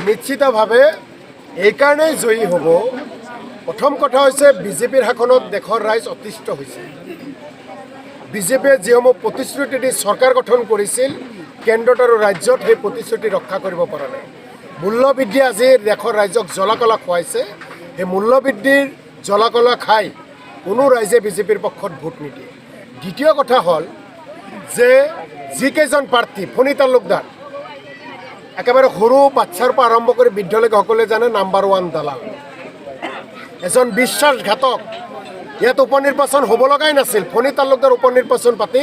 নিশ্চিতভাৱে এইকাৰণেই জয়ী হ'ব। প্ৰথম কথা হৈছে বিজেপিৰ শাসনত দেশৰ ৰাইজ অতিষ্ঠ হৈছে। বিজেপিয়ে যিসমূহ প্ৰতিশ্ৰুতি দি চৰকাৰ গঠন কৰিছিল কেন্দ্ৰত আৰু ৰাজ্যত, সেই প্ৰতিশ্ৰুতি ৰক্ষা কৰিব পৰা নাই। মূল্যবৃদ্ধি আজি দেশৰ ৰাইজক জ্বলা-কলা খুৱাইছে। সেই মূল্যবৃদ্ধিৰ জ্বলা-কলা খাই কোনো ৰাইজে বিজেপিৰ পক্ষত ভোট নিদিয়ে। দ্বিতীয় কথা হ'ল যে যিকেইজন প্ৰাৰ্থী, ফণী তালুকদাৰ একেবাৰে সৰু বাচ্চাৰ পৰা আৰম্ভ কৰি বৃদ্ধলৈকে সকলোৱে জানে নাম্বাৰ 1 দালাল, এজন বিশ্বাসঘাতক। ইয়াত উপনিৰ্বাচন হ'ব লগাই নাছিল। ফণী তালুকদাৰ উপনিৰ্বাচন পাতি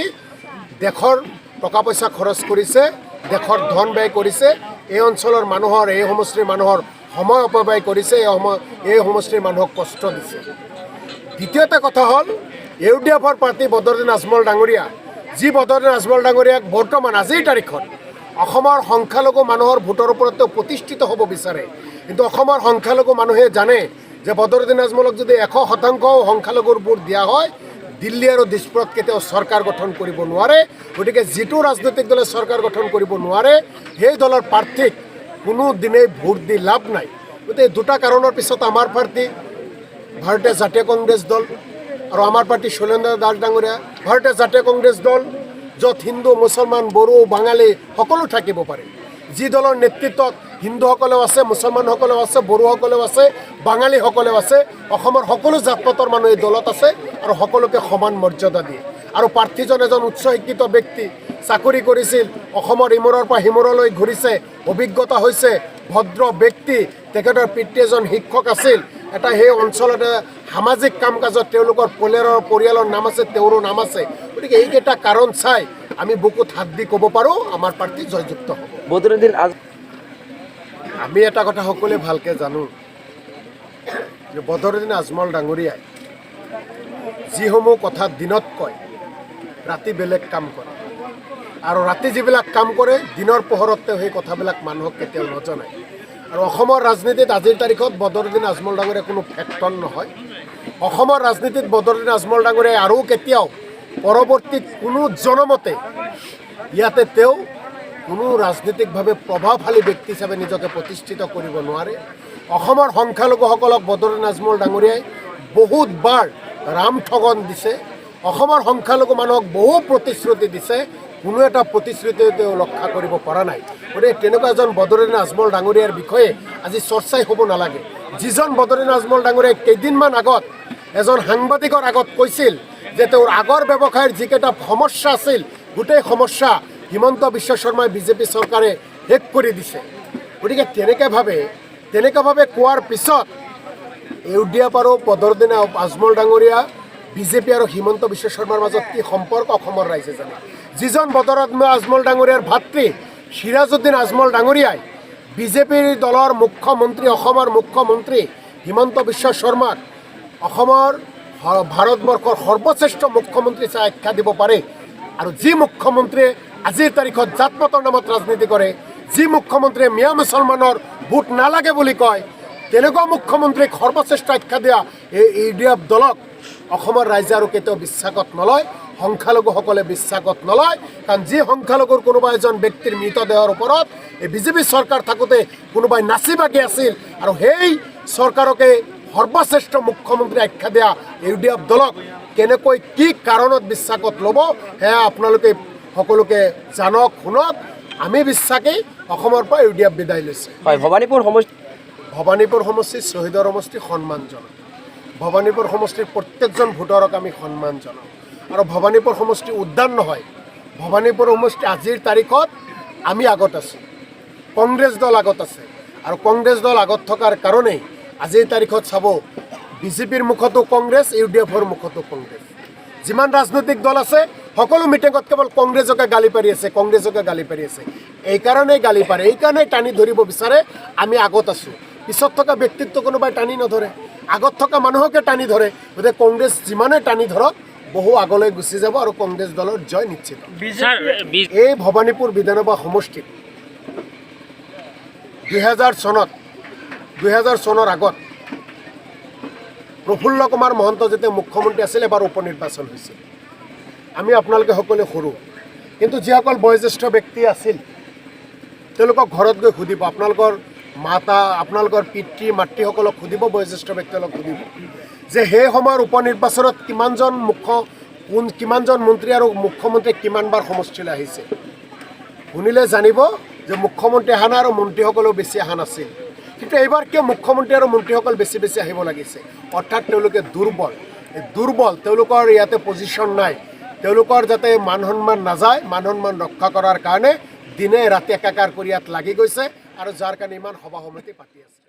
দেশৰ টকা পইচা খৰচ কৰিছে, দেশৰ ধন ব্যয় কৰিছে, এই অঞ্চলৰ মানুহৰ, এই সমষ্টিৰ মানুহৰ সময় অপব্যয় কৰিছে, এই সমষ্টিৰ মানুহক কষ্ট দিছে। দ্বিতীয়টা কথা হ'ল UDFৰ প্ৰাৰ্থী বদৰুদ্দিন আজমল ডাঙৰীয়া, যি বদৰুদ্দিন আজমল ডাঙৰীয়াক বৰ্তমান আজিৰ তাৰিখত অসমৰ সংখ্যালঘু মানুহৰ ভোটৰ ওপৰত তেওঁ প্ৰতিষ্ঠিত হ'ব বিচাৰে। কিন্তু অসমৰ সংখ্যালঘু মানুহে জানে যে বদৰুদ্দিন আজমলক যদি 100% সংখ্যালঘুৰ ভোট দিয়া হয়, দিল্লী আৰু দিছপুৰত কেতিয়াও চৰকাৰ গঠন কৰিব নোৱাৰে। গতিকে যিটো ৰাজনৈতিক দলে চৰকাৰ গঠন কৰিব নোৱাৰে, সেই দলৰ প্ৰাৰ্থীক কোনো দিনেই ভোট দি লাভ নাই। গতিকে দুটা কাৰণৰ পিছত আমাৰ প্ৰাৰ্থী ভাৰতীয় জাতীয় কংগ্ৰেছ দল আৰু আমাৰ প্ৰাৰ্থী শৈলেন্দ্ৰ দাস ডাঙৰীয়া, ভাৰতীয় জাতীয় কংগ্ৰেছ দল, য'ত হিন্দু, মুছলমান, বড়ো, বাঙালী সকলো থাকিব পাৰে। যি দলৰ নেতৃত্বত হিন্দুসকলেও আছে, মুছলমানসকলেও আছে, বড়োসকলেও আছে, বাঙালীসকলেও আছে, অসমৰ সকলো জাত পাতৰ মানুহ এই দলত আছে আৰু সকলোকে সমান মৰ্যাদা দিয়ে। আৰু প্ৰাৰ্থীজন এজন উচ্চ শিক্ষিত ব্যক্তি, চাকৰি কৰিছিল, অসমৰ ইমূৰৰ পৰা সিমূৰলৈ ঘূৰিছে, অভিজ্ঞতা হৈছে, ভদ্ৰ ব্যক্তি। তেখেতৰ পিতৃ এজন শিক্ষক আছিল। এটা সেই অঞ্চলতে সামাজিক কাম কাজত তেওঁলোকৰ পৰিয়ালৰ নাম আছে, তেওঁৰো নাম আছে। গতিকে এইকেইটা কাৰণ চাই আমি বুকুত হাত দি ক'ব পাৰোঁ আমাৰ প্ৰাৰ্থী জয়যুক্ত হ'ব। বদৰুদ্দিন আমি এটা কথা সকলোৱে ভালকৈ জানো যে বদৰুদ্দিন আজমল ডাঙৰীয়াই যিসমূহ কথা দিনত কয়, ৰাতি বেলেগ কাম কৰে। আৰু ৰাতি যিবিলাক কাম কৰে, দিনৰ পোহৰত তেওঁ সেই কথাবিলাক মানুহক কেতিয়াও নজনায়। আৰু অসমৰ ৰাজনীতিত আজিৰ তাৰিখত বদৰুদ্দিন আজমল ডাঙৰীয়া কোনো ফেক্টৰ নহয়। অসমৰ ৰাজনীতিত বদৰুদ্দিন আজমল ডাঙৰীয়াই আৰু কেতিয়াও পৰৱৰ্তী কোনো জনমতে ইয়াতে তেওঁ কোনো ৰাজনৈতিকভাৱে প্ৰভাৱশালী ব্যক্তি হিচাপে নিজকে প্ৰতিষ্ঠিত কৰিব নোৱাৰে। অসমৰ সংখ্যালঘুসকলক বদৰুদ্দিন আজমল ডাঙৰীয়াই বহুতবাৰ ৰামঠগন দিছে। অসমৰ সংখ্যালঘু মানুহক বহু প্ৰতিশ্ৰুতি দিছে, কোনো এটা প্ৰতিশ্ৰুতি তেওঁ ৰক্ষা কৰিব পৰা নাই। গতিকে তেনেকুৱা এজন বদৰুদ্দিন আজমল ডাঙৰীয়াৰ বিষয়ে আজি চৰ্চাই হ'ব নালাগে। যিজন বদৰুদ্দিন আজমল ডাঙৰীয়াই কেইদিনমান আগত এজন সাংবাদিকৰ আগত কৈছিল যে তেওঁৰ আগৰ ব্যৱসায়ৰ যিকেইটা সমস্যা আছিল, গোটেই সমস্যা হিমন্ত বিশ্ব শৰ্মাই বিজেপি চৰকাৰে শেষ কৰি দিছে। গতিকে তেনেকুৱাভাৱে কোৱাৰ পিছত UDF আৰু বদৰুদ্দিন আজমল ডাঙৰীয়া, বিজেপি আৰু হিমন্ত বিশ্ব শৰ্মাৰ মাজত কি সম্পৰ্ক অসমৰ ৰাইজে জানে। যিজন বদৰুদ্দিন আজমল ডাঙৰীয়াৰ ভাতৃ সিৰাজউদ্দিন আজমল ডাঙৰীয়াই বিজেপিৰ দলৰ মুখ্যমন্ত্ৰী, অসমৰ মুখ্যমন্ত্ৰী হিমন্ত বিশ্ব শৰ্মাক অসমৰ ভাৰতবৰ্ষৰ সৰ্বশ্ৰেষ্ঠ মুখ্যমন্ত্ৰী হিচাপে আখ্যা দিব পাৰে। আৰু যি মুখ্যমন্ত্ৰীয়ে আজিৰ তাৰিখত জাত পাতৰ নামত ৰাজনীতি কৰে, যি মুখ্যমন্ত্ৰীয়ে মিয়া মুছলমানৰ ভোট নালাগে বুলি কয়, তেনেকুৱা মুখ্যমন্ত্ৰীক সৰ্বশ্ৰেষ্ঠ আখ্যা দিয়া এই UDF দলক অসমৰ ৰাইজে আৰু কেতিয়াও বিশ্বাসত নলয়, সংখ্যালঘুসকলে বিশ্বাসত নলয়। কাৰণ যি সংখ্যালঘুৰ কোনোবা এজন ব্যক্তিৰ মৃতদেহৰ ওপৰত এই বিজেপি চৰকাৰ থাকোঁতে কোনোবাই নাচি বাগি আছিল আৰু সেই চৰকাৰকে সৰ্বশ্ৰেষ্ঠ মুখ্যমন্ত্ৰী আখ্যা দিয়া UDF দলক কেনেকৈ কি কাৰণত বিশ্বাসত ল'ব, সেয়া আপোনালোকে সকলোকে জানক, শুনক। আমি বিশ্বাসেই অসমৰ পৰা UDF বিদায় লৈছে। হয়, ভবানীপুৰ সমষ্টিৰ শ্বহীদৰ সমষ্টি সন্মান জনাওঁ। ভবানীপুৰ সমষ্টিৰ প্ৰত্যেকজন ভোটাৰক আমি সন্মান জনাওঁ। আৰু ভবানীপুৰ সমষ্টি উদ্যান নহয়, ভবানীপুৰ সমষ্টি আজিৰ তাৰিখত আমি আগত আছোঁ, কংগ্ৰেছ দল আগত আছে। আৰু কংগ্ৰেছ দল আগত থকাৰ কাৰণেই আজিৰ তাৰিখত চাব, বিজেপিৰ মুখতো কংগ্ৰেছ, UDFৰ মুখতো কংগ্ৰেছ। যিমান ৰাজনৈতিক দল আছে সকলো মিটিঙত কেৱল কংগ্ৰেছকে গালি পাৰি আছে, কংগ্ৰেছকে গালি পাৰি আছে। এইকাৰণেই গালি পাৰে, এইকাৰণেই টানি ধৰিব বিচাৰে আমি আগত আছোঁ। পিছত থকা ব্যক্তিত্ব কোনোবাই টানি নধৰে, আগত থকা মানুহকে টানি ধৰে। গতিকে কংগ্ৰেছ যিমানে টানি ধৰক বহু আগলৈ গুচি যাব আৰু কংগ্ৰেছ দলৰ জয় নিশ্চিত। এই ভবানীপুৰ বিধানসভা সমষ্টিত 2000 চনৰ আগত প্ৰফুল্ল কুমাৰ মহন্ত যেতিয়া মুখ্যমন্ত্ৰী আছিল, এবাৰ উপনিৰ্বাচন হৈছিল। আমি আপোনালোকে সকলোৱে সৰু, কিন্তু যিসকল বয়োজ্যেষ্ঠ ব্যক্তি আছিল তেওঁলোকক ঘৰত গৈ সুধিব, আপোনালোকৰ মাতা আপোনালোকৰ পিতৃ মাতৃসকলক সুধিব, বয়োজ্যেষ্ঠ ব্যক্তিসকলক সুধিব যে সেই সময়ৰ উপনিৰ্বাচনত কিমানজন মন্ত্ৰী আৰু মুখ্যমন্ত্ৰী কিমানবাৰ সমষ্টিলৈ আহিছে। শুনিলে জানিব যে মুখ্যমন্ত্ৰী অহা নাই আৰু মন্ত্ৰীসকলেও বেছি অহা নাছিল। কিন্তু এইবাৰ কিয় মুখ্যমন্ত্ৰী আৰু মন্ত্ৰীসকল বেছি বেছি আহিব লাগিছে? অৰ্থাৎ তেওঁলোকে দুৰ্বল, তেওঁলোকৰ ইয়াতে পজিশ্যন নাই। তেওঁলোকৰ যাতে মান সন্মান নাযায়, মান সন্মান ৰক্ষা কৰাৰ কাৰণে দিনে ৰাতি একাকাৰ কৰি ইয়াত লাগি গৈছে আৰু যাৰ কাৰণে ইমান সভা সমিতি পাতি আছে।